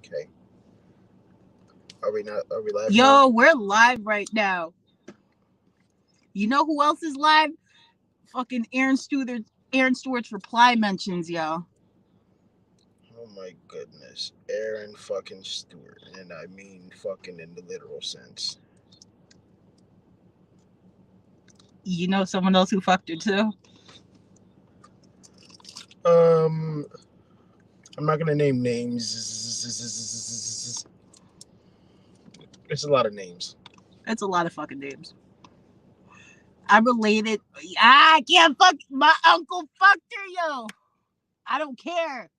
Okay. Are we not? Are we live now? Yo, we're live right now. You know who else is live? Fucking Aaron Stewart. Aaron Stewart's reply mentions, yo. Oh my goodness, Erin fucking Stewart, and I mean fucking in the literal sense. You know someone else who fucked her too? Um, I'm not gonna name names. It's a lot of names. That's a lot of fucking names. I related. I can't fuck. My uncle fucked her, yo. I don't care.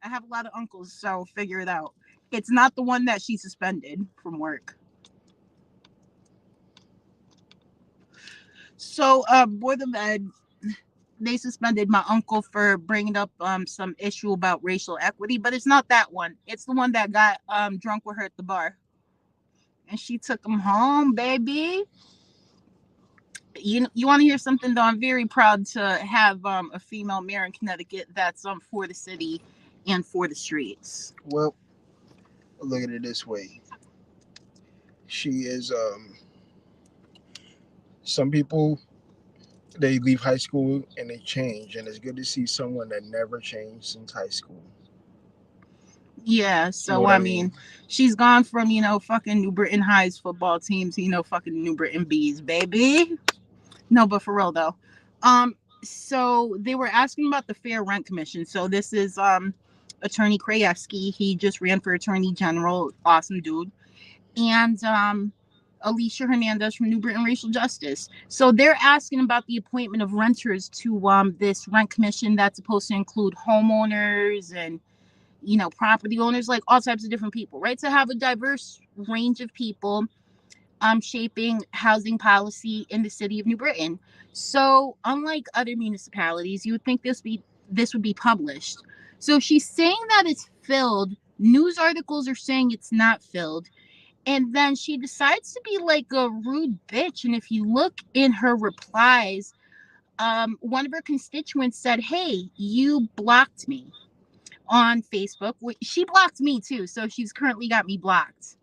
I have a lot of uncles, so figure it out. It's not the one that she suspended from work. So, Boy the Med, they suspended my uncle for bringing up some issue about racial equity, but it's not that one. It's the one that got drunk with her at the bar, and she took him home, baby. You want to hear something though? I'm very proud to have a female mayor in Connecticut that's for the city and for the streets. Well, look at it this way. She is some people, they leave high school and they change, and it's good to see someone that never changed since high school. Yeah, You know so what I I mean, mean? she's gone from fucking New Britain High's football team to fucking New Britain Bees, baby. No, but for real though, so they were asking about the Fair Rent Commission. So this is Attorney Krajewski. He just ran for Attorney General. Awesome dude. And Alicia Hernandez from New Britain Racial Justice. So they're asking about the appointment of renters to this rent commission that's supposed to include homeowners and property owners, like all types of different people, right? To have a diverse range of people shaping housing policy in the city of New Britain. So unlike other municipalities, you would think this would be published. So she's saying that it's filled. News articles are saying it's not filled. And then she decides to be like a rude bitch. And if you look in her replies, one of her constituents said, "Hey, you blocked me on Facebook." She blocked me too. So she's currently got me blocked.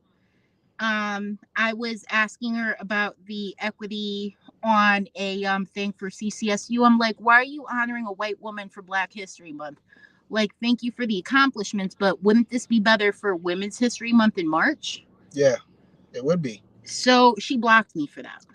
I was asking her about the equity on a thing for CCSU. I'm like, why are you honoring a white woman for Black History Month? Like, thank you for the accomplishments, but wouldn't this be better for Women's History Month in March? Yeah, it would be. So she blocked me for that.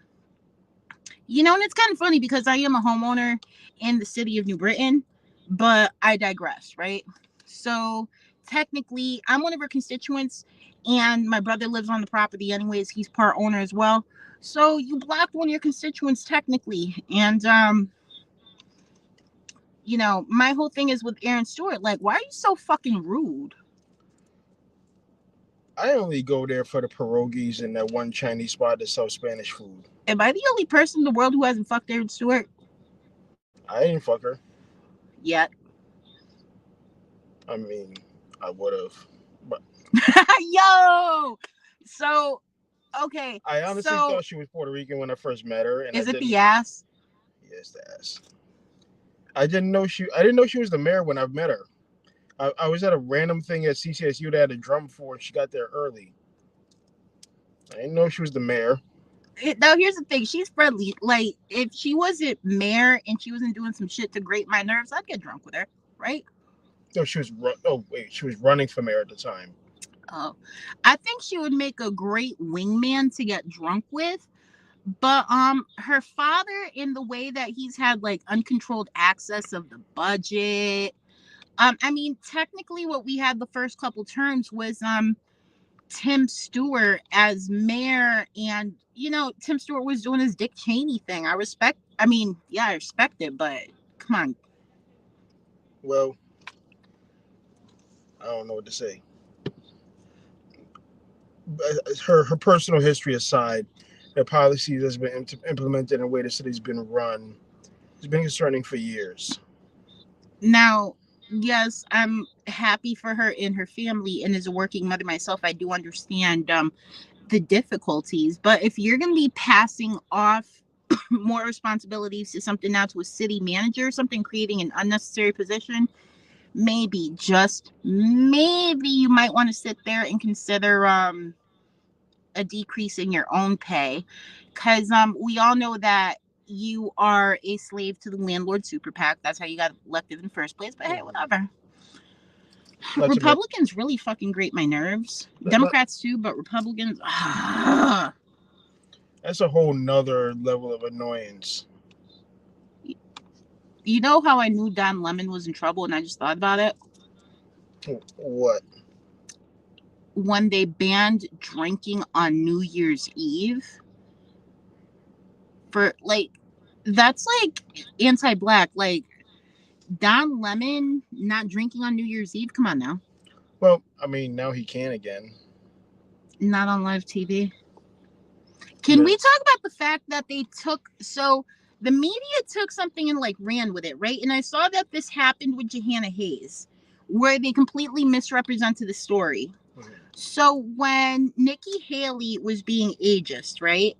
And it's kind of funny because I am a homeowner in the city of New Britain, but I digress, right? So technically, I'm one of her constituents, and my brother lives on the property anyways. He's part owner as well. So you blocked one of your constituents technically. And, my whole thing is with Erin Stewart. Like, why are you so fucking rude? I only go there for the pierogies and that one Chinese spot that sells Spanish food. Am I the only person in the world who hasn't fucked Erin Stewart? I didn't fuck her. Yet. I mean, I would have, but Yo! So, okay. I honestly thought she was Puerto Rican when I first met her. And is it the ass? Yes, the ass. I didn't know she was the mayor when I met her. I was at a random thing at CCSU that had a drum for, and she got there early. I didn't know she was the mayor. Now here's the thing, she's friendly. Like, if she wasn't mayor and she wasn't doing some shit to grate my nerves, I'd get drunk with her, right? No, she was running for mayor at the time. Oh, I think she would make a great wingman to get drunk with. But her father, in the way that he's had like uncontrolled access of the budget. I mean, technically what we had the first couple terms was Tim Stewart as mayor, and Tim Stewart was doing his Dick Cheney thing. I respect it, but come on. Well, I don't know what to say. Her personal history aside, the policies that's been implemented in the way the city's been run has been concerning for years. Now, yes, I'm happy for her and her family, and as a working mother myself, I do understand the difficulties. But if you're going to be passing off more responsibilities to something now to a city manager or something, creating an unnecessary position, maybe, just maybe, you might want to sit there and consider a decrease in your own pay, because we all know that you are a slave to the landlord super PAC. That's how you got elected in the first place. But hey, whatever. Not to mention, Republicans really fucking grate my nerves. Democrats too, but Republicans. That's a whole nother level of annoyance. You know how I knew Don Lemon was in trouble, and I just thought about it? What? When they banned drinking on New Year's Eve. For like, that's like anti-black. Like, Don Lemon not drinking on New Year's Eve. Come on now. Well, I mean, now he can again. Not on live TV. Can we talk about the fact that they took, so the media took something and like ran with it, right? And I saw that this happened with Johanna Hayes, where they completely misrepresented the story. Mm-hmm. So when Nikki Haley was being ageist, right?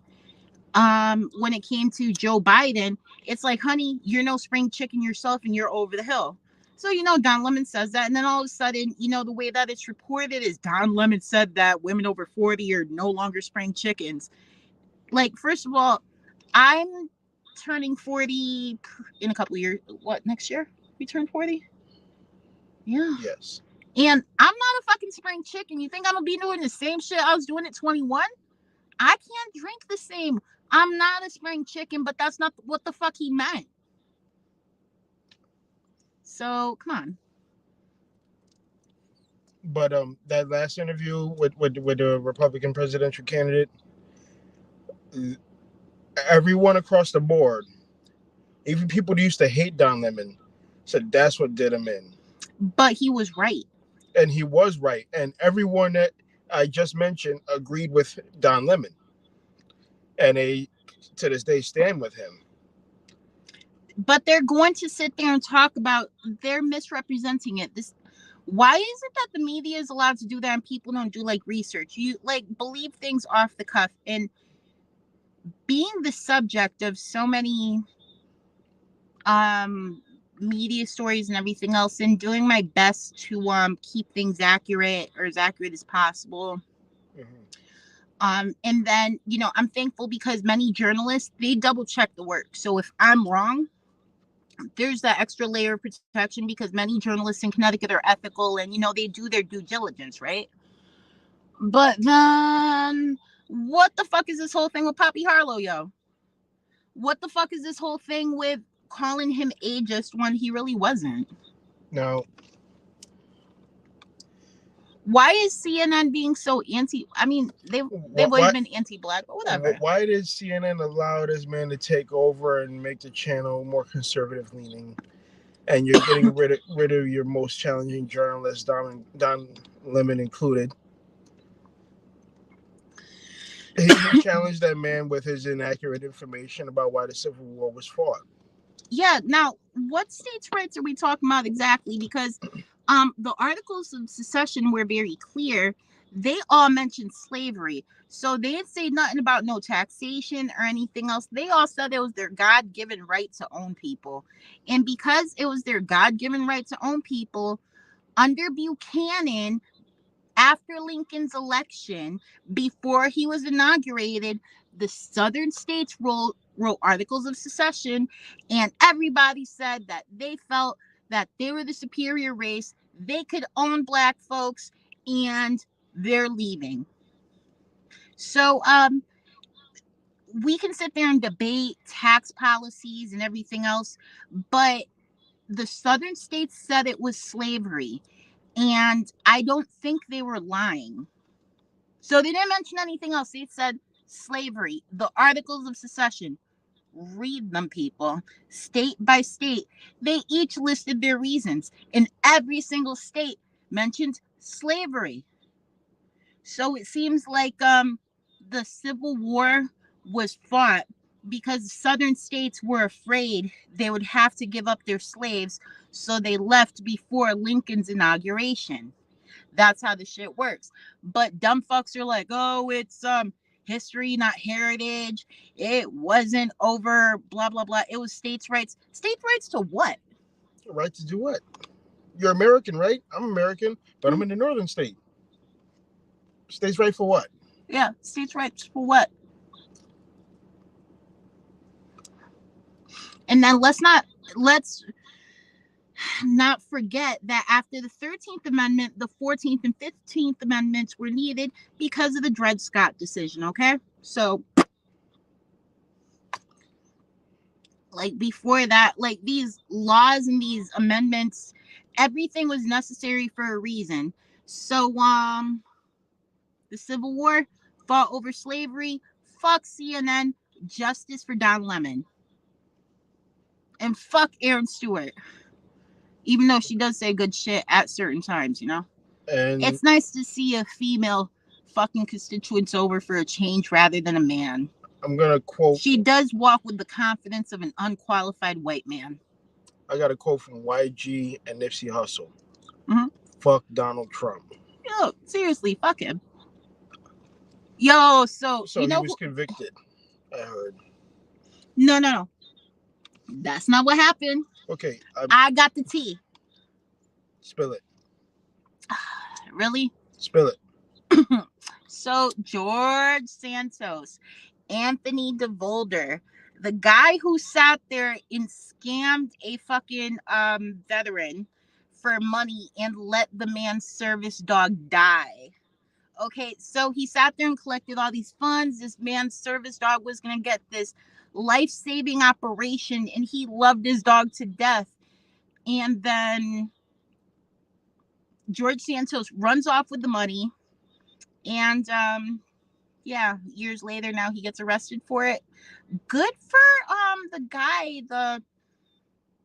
When it came to Joe Biden, it's like, honey, you're no spring chicken yourself and you're over the hill. So, Don Lemon says that. And then all of a sudden, the way that it's reported is Don Lemon said that women over 40 are no longer spring chickens. Like, first of all, I'm turning 40 in a couple of years. What, next year? We turn 40? Yeah. Yes. And I'm not a fucking spring chicken. You think I'm going to be doing the same shit I was doing at 21? I can't drink the same. I'm not a spring chicken, but that's not what the fuck he meant. So, come on. But that last interview with the Republican presidential candidate, everyone across the board, even people who used to hate Don Lemon, said that's what did him in. But he was right. And he was right. And everyone that I just mentioned agreed with Don Lemon. And they, to this day, stand with him. But they're going to sit there and talk about, they're misrepresenting it. Why is it that the media is allowed to do that and people don't do like research? You like believe things off the cuff, and being the subject of so many media stories and everything else, and doing my best to keep things accurate, or as accurate as possible. Mm-hmm. And then, I'm thankful because many journalists, they double check the work. So if I'm wrong, there's that extra layer of protection, because many journalists in Connecticut are ethical and, they do their due diligence, right? But then, what the fuck is this whole thing with Poppy Harlow, yo? What the fuck is this whole thing with calling him ageist when he really wasn't? No. Why is CNN being so anti? I mean, they've always been anti-black, but whatever. Why did CNN allow this man to take over and make the channel more conservative leaning? And you're getting rid of your most challenging journalists, Don Lemon included. He challenged that man with his inaccurate information about why the Civil War was fought. Yeah. Now, what states' rights are we talking about exactly? Because the Articles of Secession were very clear. They all mentioned slavery. So they didn't say nothing about no taxation or anything else. They all said it was their God-given right to own people. And because it was their God-given right to own people, under Buchanan, after Lincoln's election, before he was inaugurated, the Southern states wrote Articles of Secession, and everybody said that they felt that they were the superior race, they could own black folks, and they're leaving. So we can sit there and debate tax policies and everything else, but the Southern states said it was slavery, and I don't think they were lying. So they didn't mention anything else. They said slavery, the Articles of Secession. Read them, people. State by state, they each listed their reasons, and every single state mentioned slavery. So it seems like the Civil War was fought because Southern states were afraid they would have to give up their slaves, so they left before Lincoln's inauguration. That's how the shit works. But dumb fucks are like, oh, it's history, not heritage. It wasn't over, blah, blah, blah. It was states' rights. States' rights to what? Right to do what? You're American, right? I'm American, but I'm in the northern state. States' right for what? Yeah, states' rights for what? And then let's not forget that after the 13th Amendment, the 14th and 15th Amendments were needed because of the Dred Scott decision, okay? So, like, before that, like, these laws and these amendments, everything was necessary for a reason. So, the Civil War fought over slavery, fuck CNN, justice for Don Lemon, and fuck Erin Stewart, even though she does say good shit at certain times, you know? And It's nice to see a female fucking constituents over for a change rather than a man. I'm gonna quote. She does walk with the confidence of an unqualified white man. I got a quote from YG and Nipsey Hussle. Mhm. Fuck Donald Trump. Yo, seriously, fuck him. Yo, so So you he know was who? convicted. I heard. No. That's not what happened. Okay, I got the tea. spill it. Really? Spill it. So George Santos, Anthony DeVolder, the guy who sat there and scammed a fucking veteran for money and let the man's service dog die. Okay, so he sat there and collected all these funds. This man's service dog was gonna get this life-saving operation, and he loved his dog to death. And then George Santos runs off with the money, and yeah, years later now he gets arrested for it. Good for the guy, the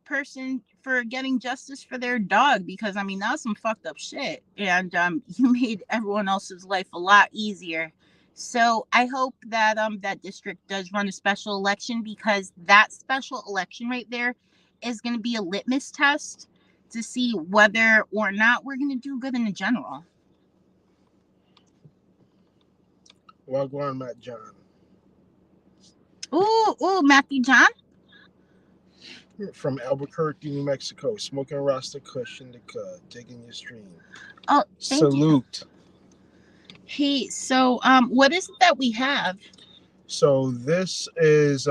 person, for getting justice for their dog, because I mean that's some fucked up shit, and you made everyone else's life a lot easier. So I hope that that district does run a special election, because that special election right there is going to be a litmus test to see whether or not we're going to do good in the general. Wagwan Matt John. Ooh, Matthew John. From Albuquerque, New Mexico. Smoking Rasta Kush in the cut. Taking your stream. Oh, thank you. Salute. Hey, so what is it that we have? So this is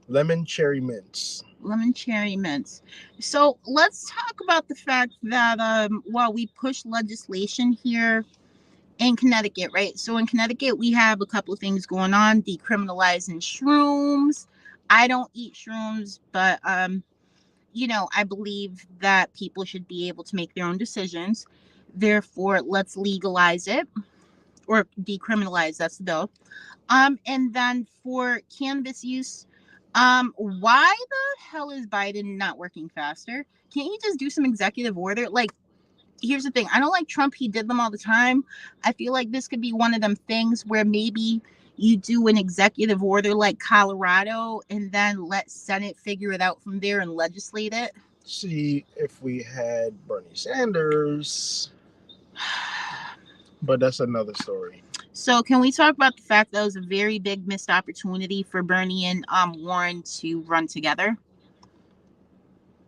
lemon cherry mints. Lemon cherry mints. So let's talk about the fact that while we push legislation here in Connecticut, right? So in Connecticut, we have a couple of things going on: decriminalizing shrooms. I don't eat shrooms, but you know, I believe that people should be able to make their own decisions. Therefore, let's legalize it or decriminalize. That's the bill. And then for cannabis use, why the hell is Biden not working faster? Can't you just do some executive order? Like, here's the thing. I don't like Trump. He did them all the time. I feel like this could be one of them things where maybe you do an executive order like Colorado and then let Senate figure it out from there and legislate it. See if we had Bernie Sanders. But that's another story. So can we talk about the fact that it was a very big missed opportunity for Bernie and Warren to run together?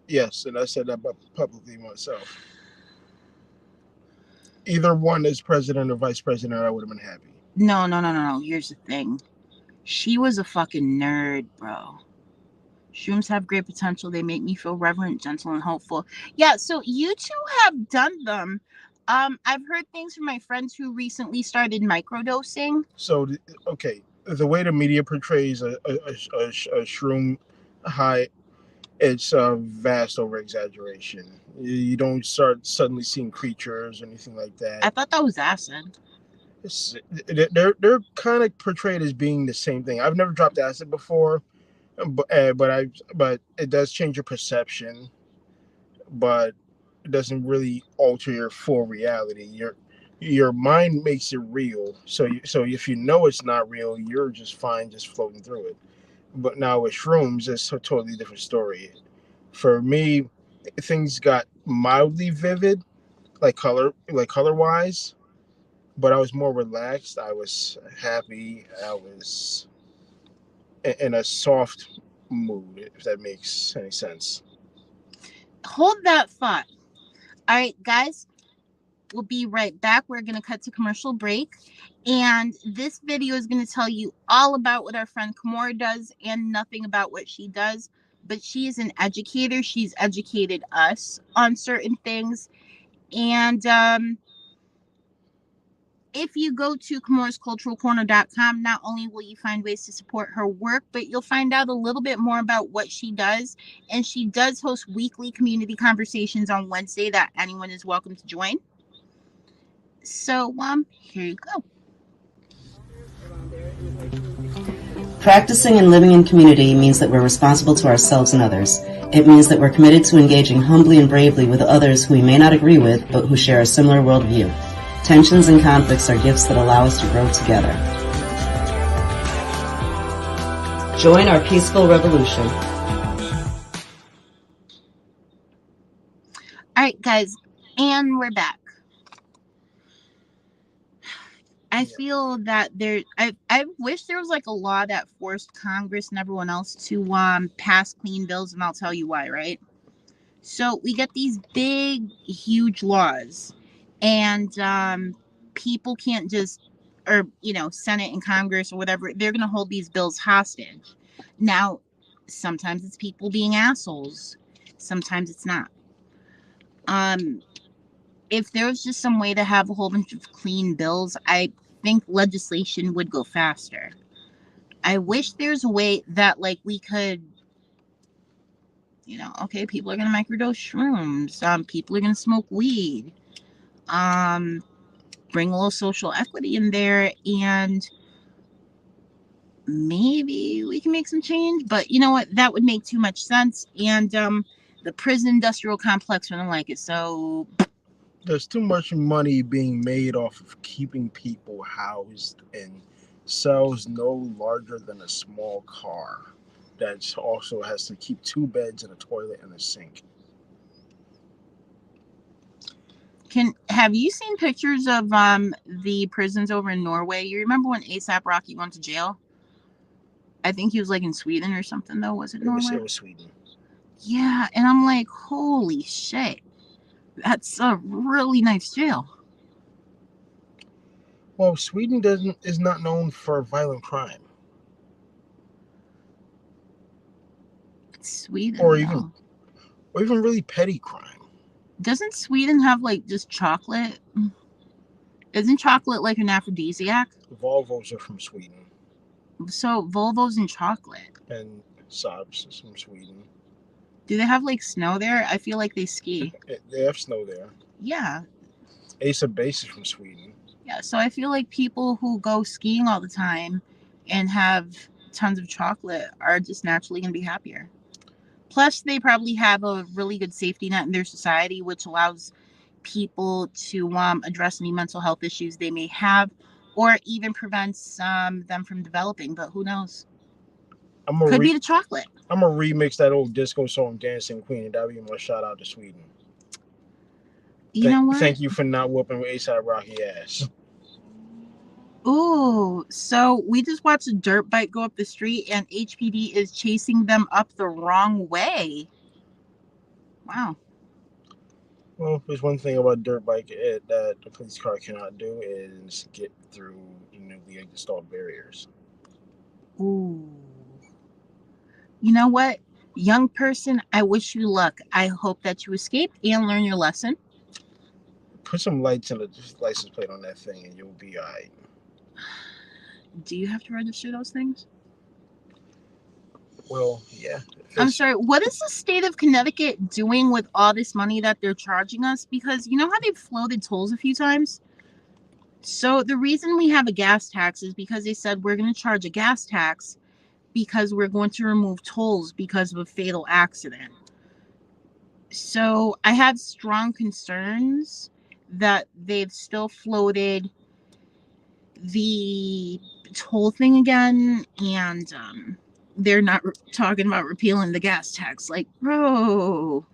Yes, and I said that publicly myself. Either one is president or vice president, I would have been happy. No. Here's the thing. She was a fucking nerd, bro. Shrooms have great potential. They make me feel reverent, gentle, and hopeful. Yeah, so you two have done them. I've heard things from my friends who recently started microdosing. So, okay, the way the media portrays a shroom high, it's a vast over exaggeration. You don't start suddenly seeing creatures or anything like that. I thought that was acid. They're kind of portrayed as being the same thing. I've never dropped acid before, but it does change your perception, but it doesn't really alter your full reality. Your mind makes it real. So if you know it's not real, you're just fine, just floating through it. But now with shrooms, it's a totally different story. For me, things got mildly vivid, like color wise, but I was more relaxed. I was happy. I was in a soft mood, if that makes any sense. hold that thought. All right, guys, we'll be right back. We're going to cut to commercial break. And this video is going to tell you all about what our friend Kimora does and nothing about what she does. But she is an educator. She's educated us on certain things. And if you go to Kimora'sCulturalCorner.com, not only will you find ways to support her work, but you'll find out a little bit more about what she does. And she does host weekly community conversations on Wednesday that anyone is welcome to join. So, here you go. Practicing and living in community means that we're responsible to ourselves and others. It means that we're committed to engaging humbly and bravely with others who we may not agree with, but who share a similar worldview. Tensions and conflicts are gifts that allow us to grow together. Join our peaceful revolution. All right, guys, and we're back. I feel that I wish there was like a law that forced Congress and everyone else to pass clean bills, and I'll tell you why, right? So we get these big, huge laws, and people can't just, or Senate and Congress or whatever, they're gonna hold these bills hostage. Now, sometimes it's people being assholes, sometimes it's not. If there was just some way to have a whole bunch of clean bills, I think legislation would go faster. I wish there's a way that like we could, okay, people are gonna microdose shrooms, people are gonna smoke weed, bring a little social equity in there, and maybe we can make some change. But you know what, that would make too much sense, and the prison industrial complex wouldn't like it. So there's too much money being made off of keeping people housed in cells no larger than a small car that also has to keep 2 beds and a toilet and a sink. Have you seen pictures of the prisons over in Norway? You remember when ASAP Rocky went to jail? I think he was like in Sweden or something, though. Was it Norway? It was Sweden. Yeah, and I'm like, holy shit. That's a really nice jail. Well, Sweden is not known for violent crime. Sweden, or even really petty crime. Doesn't Sweden have like just chocolate? Isn't chocolate like an aphrodisiac? Volvos are from Sweden. So Volvos and chocolate. And Saabs is from Sweden. Do they have like snow there? I feel like they ski. They have snow there. Yeah. Ace of Base is from Sweden. Yeah, so I feel like people who go skiing all the time and have tons of chocolate are just naturally going to be happier. Plus, they probably have a really good safety net in their society, which allows people to address any mental health issues they may have, or even prevents them from developing. But who knows? Could be the chocolate. I'm gonna remix that old disco song "Dancing Queen," and that'll be my shout out to Sweden. You know what? Thank you for not whooping ASAP Rocky ass. Ooh, so we just watched a dirt bike go up the street, and HPD is chasing them up the wrong way. Wow. Well, there's one thing about dirt bike that the police car cannot do is get through newly installed barriers. Ooh. You know what? Young person, I wish you luck. I hope that you escape and learn your lesson. Put some lights in the license plate on that thing and you'll be all right. Do you have to register those things? Well, yeah. I'm sorry, what is the state of Connecticut doing with all this money that they're charging us? Because you know how they've floated tolls a few times? So the reason we have a gas tax is because they said we're going to charge a gas tax because we're going to remove tolls because of a fatal accident. So I have strong concerns that they've still floated the toll thing again, and they're not talking about repealing the gas tax. Like, bro,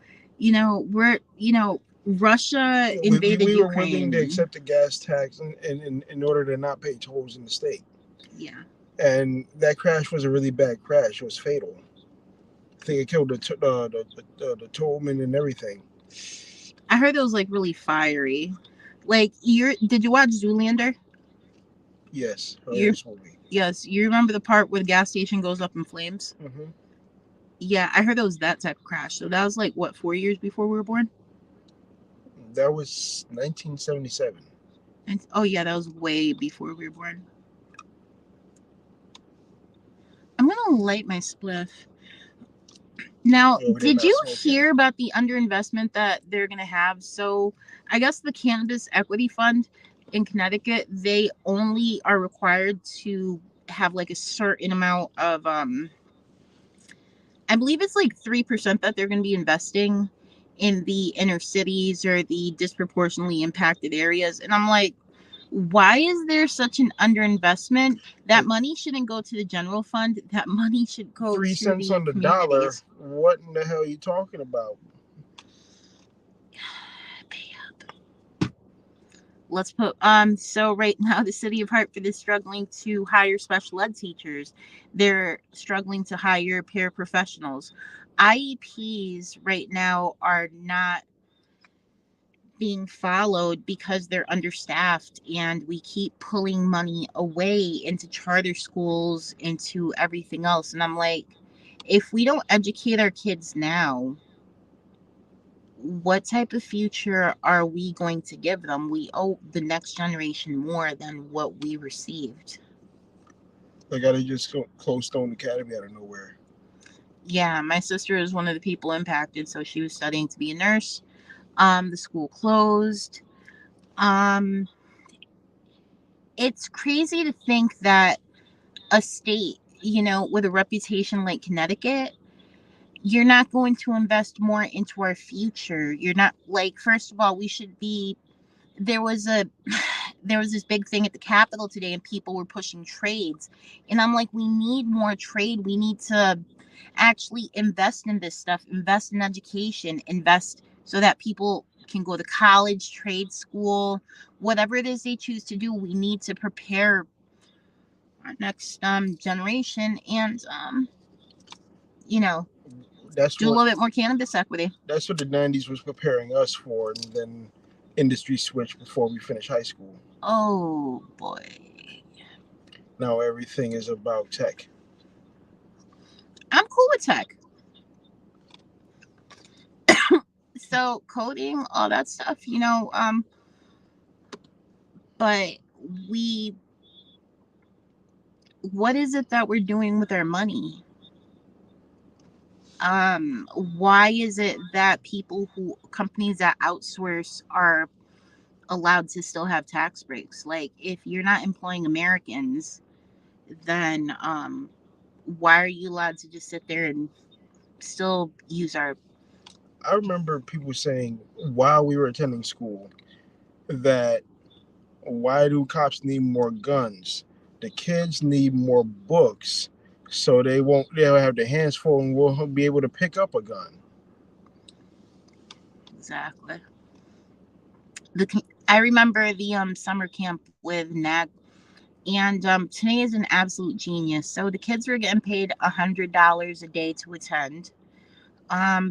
Russia invaded we Ukraine. We were willing to accept the gas tax in order to not pay tolls in the state. Yeah. And that crash was a really bad crash. It was fatal. I think it killed the tollman and everything. I heard it was like really fiery. Like, did you watch Zoolander? Yes, You hilarious movie. Yes, you remember the part where the gas station goes up in flames? Hmm. Yeah, I heard it was that type of crash. So that was like what, 4 years before we were born? That was 1977. And oh yeah, that was way before we were born. I'm gonna light my spliff. Now, You're over there did not you smoking. hear about the underinvestment that they're gonna have? So I guess the Cannabis Equity Fund in Connecticut, they only are required to have like a certain amount of I believe it's like 3% that they're going to be investing in the inner cities or the disproportionately impacted areas. And I'm like, why is there such an underinvestment? That money shouldn't go to the general fund. That money should go 3 cents to on the the dollar. communities. What in the hell are you talking about? Pay up. Let's put so right now the city of Hartford is struggling to hire special ed teachers. They're struggling to hire paraprofessionals. IEPs right now are not being followed because they're understaffed, and we keep pulling money away into charter schools, into everything else. And I'm like, if we don't educate our kids now, what type of future are we going to give them? We owe the next generation more than what we received. They gotta just close Stone Academy out of nowhere. Yeah, my sister is one of the people impacted, so she was studying to be a nurse. The school closed. um it's crazy to think that a state, with a reputation like Connecticut, you're not going to invest more into our future. You're not, like, first of all, we should be, there was a there was this big thing at the Capitol today, and people were pushing trades. And I'm like, we need more trade. We need to actually invest in this stuff, invest in education, invest so that people can go to college, trade school, whatever it is they choose to do. We need to prepare our next generation, and That's do a what little bit more cannabis equity. that's what the '90s was preparing us for, and then industry switched before we finished high school. Oh boy. Now everything is about tech. I'm cool with tech. So coding, all that stuff, but we what is it that we're doing with our money? Why is it that companies that outsource are allowed to still have tax breaks? Like, if you're not employing Americans, then why are you allowed to just sit there and still use our I remember people saying while we were attending school that why do cops need more guns? The kids need more books, so they'll have their hands full and will be able to pick up a gun. exactly. I remember the summer camp with NAG, and today is an absolute genius. So the kids were getting paid $100 a day to attend.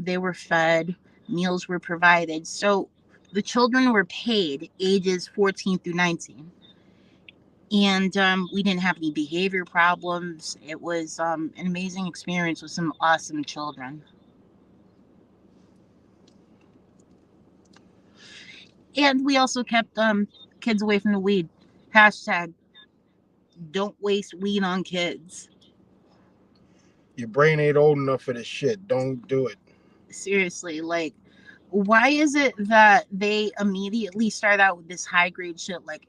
They were fed, meals were provided. So the children were paid ages 14 through 19. And we didn't have any behavior problems. It was an amazing experience with some awesome children. And we also kept kids away from the weed. Hashtag don't waste weed on kids. Your brain ain't old enough for this shit. Don't do it. Seriously, like, why is it that they immediately start out with this high grade shit? Like,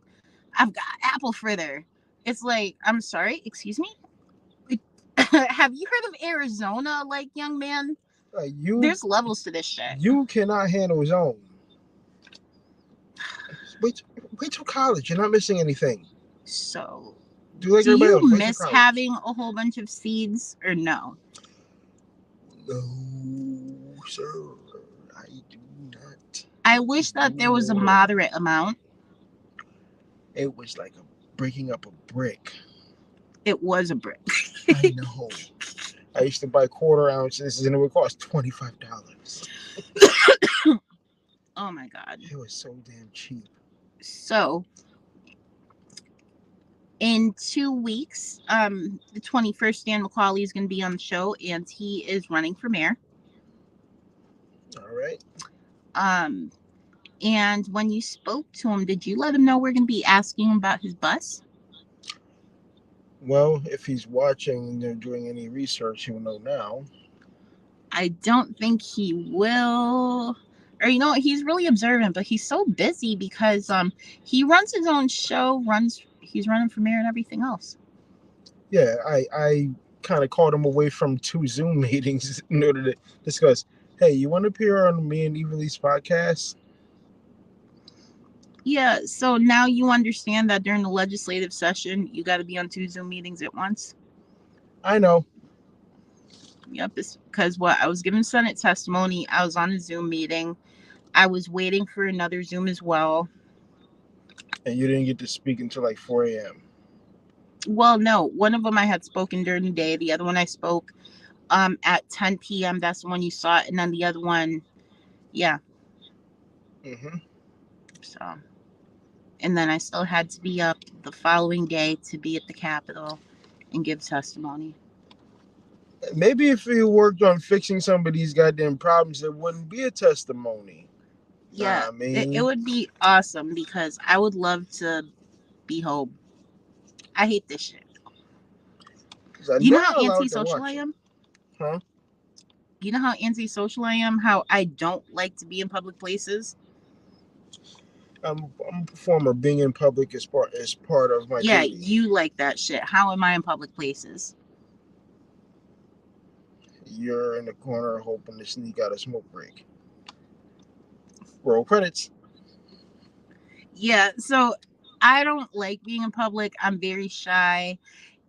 I've got apple fritter. It's like, I'm sorry, excuse me? Have you heard of Arizona, like, young man? There's levels to this shit. You cannot handle zone. Wait till college. You're not missing anything. So, Do like do everybody else. you Wait till miss college. having a whole bunch of seeds, or no? No, sir. I do not. I wish that there was a moderate amount. It was like breaking up a brick. It was a brick. I know. I used to buy quarter ounces and it would cost $25. Oh my God. It was so damn cheap. So in 2 weeks, the 21st, Dan McCauley is going to be on the show, and he is running for mayor. All right. Um, and when you spoke to him, did you let him know we're going to be asking him about his bus? Well, if he's watching and doing any research, he will know now. I don't think he will. Or you know what? He's really observant, but he's so busy because he runs his own show, he's running for mayor and everything else. Yeah, I kind of called him away from 2 Zoom meetings in order to discuss. Hey, you want to appear on me and Evilly's podcast? Yeah, so now you understand that during the legislative session, you got to be on 2 Zoom meetings at once. I know. Yep, it's because I was giving Senate testimony. I was on a Zoom meeting. I was waiting for another Zoom as well. And you didn't get to speak until like 4 a.m. Well, no, one of them I had spoken during the day. The other one I spoke at 10 p.m. That's the one you saw. And then the other one, yeah. Mm-hmm. So, and then I still had to be up the following day to be at the Capitol and give testimony. Maybe if you worked on fixing some of these goddamn problems, it wouldn't be a testimony. Yeah, I mean, it would be awesome because I would love to be home. I hate this shit. You know how antisocial I am? Huh? You know how antisocial I am? How I don't like to be in public places? I'm a performer. Being in public is part of my Yeah, duty. you like that shit. How am I in public places? You're in the corner hoping to sneak out a smoke break. Roll credits. Yeah, so I don't like being in public. I'm very shy.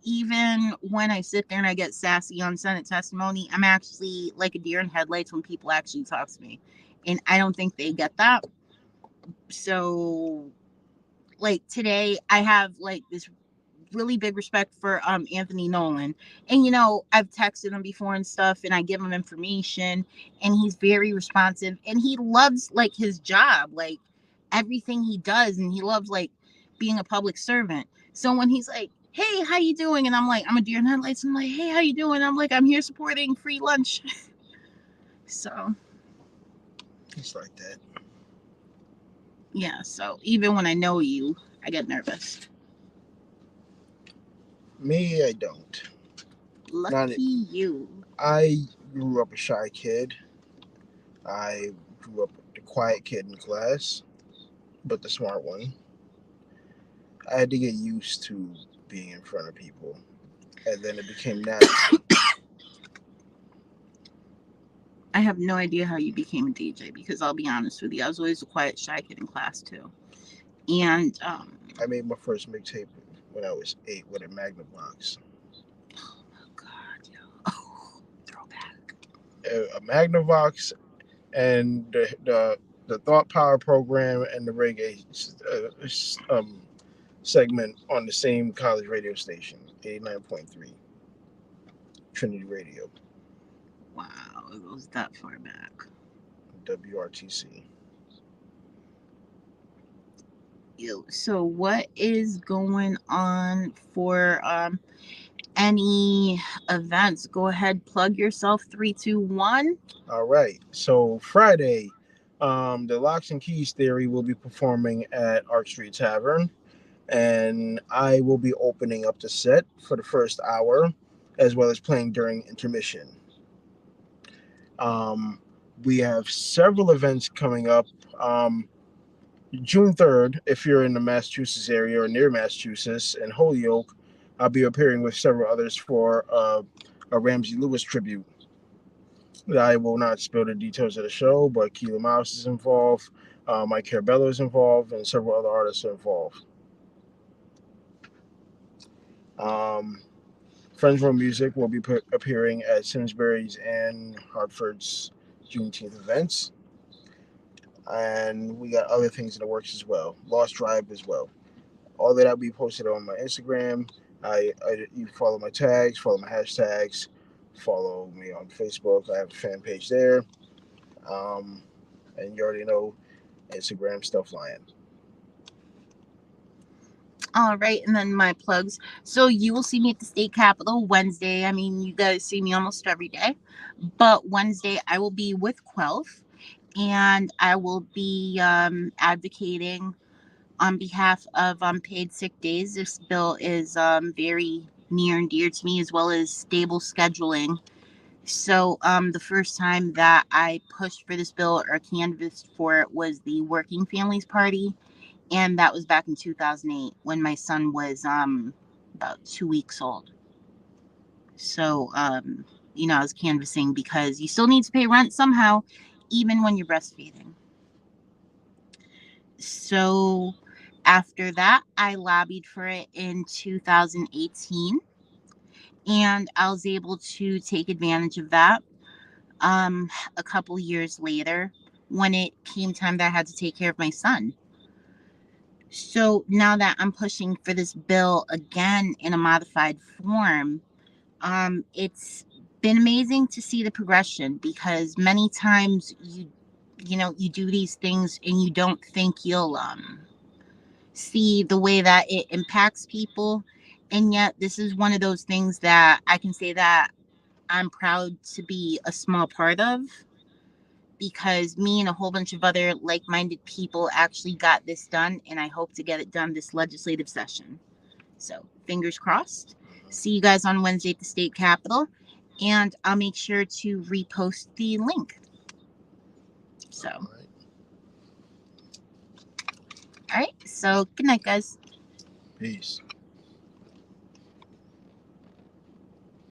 Even when I sit there and I get sassy on Senate testimony, I'm actually like a deer in headlights when people actually talk to me. And I don't think they get that. So, like today, I have like this really big respect for Anthony Nolan. And you know, I've texted him before and stuff and I give him information and he's very responsive and he loves like his job, like everything he does, and he loves like being a public servant. So when he's like, "Hey, how you doing?" and I'm like, I'm a deer in headlights, I'm like, "Hey, how you doing?" I'm like, "I'm here supporting free lunch." So It's like that. yeah, so even when I know you, I get nervous. Me, I don't. Lucky you. I grew up a shy kid. I grew up the quiet kid in class, but the smart one. I had to get used to being in front of people, and then it became natural. I have no idea how you became a DJ because I'll be honest with you, I was always a quiet, shy kid in class too. And I made my first mixtape when I was 8 with a Magnavox. oh God, yo. Oh, throwback. A Magnavox and the Thought Power program and the reggae segment on the same college radio station, 89.3 Trinity Radio, Wow, it goes that far back. WRTC. Yo, so what is going on for any events? Go ahead, plug yourself. 3, 2, 1. All right. So Friday, the Locks and Keys Theory will be performing at Arc Street Tavern, and I will be opening up the set for the first hour, as well as playing during intermission. We have several events coming up. June 3rd, if you're in the Massachusetts area or near Massachusetts and Holyoke, I'll be appearing with several others for a Ramsey Lewis tribute. I will not spill the details of the show, but Keela Mouse is involved, Mike Carabello is involved, and several other artists are involved. Friends Row Music will be appearing at Simsbury's and Hartford's Juneteenth events. And we got other things in the works as well. Lost Drive as well. All that will be posted on my Instagram. You follow my tags, follow my hashtags. Follow me on Facebook. I have a fan page there. Um, and you already know Instagram Stuff Lion. All right, and then my plugs. So you will see me at the state capitol Wednesday. I mean, you guys see me almost every day, but Wednesday I will be with Quelf, and I will be advocating on behalf of paid sick days. This bill is very near and dear to me, as well as stable scheduling. So the first time that I pushed for this bill or canvassed for it was the Working Families Party, and that was back in 2008 when my son was about 2 weeks old. So I was canvassing because you still need to pay rent somehow, even when you're breastfeeding. So after that, I lobbied for it in 2018, and I was able to take advantage of that a couple years later when it came time that I had to take care of my son. So now that I'm pushing for this bill again in a modified form, it's been amazing to see the progression, because many times you do these things and you don't think you'll see the way that it impacts people, and yet this is one of those things that I can say that I'm proud to be a small part of, because me and a whole bunch of other like-minded people actually got this done, and I hope to get it done this legislative session. So fingers crossed. See you guys on Wednesday at the state capitol, and I'll make sure to repost the link. So All right. all right, so good night, guys. Peace.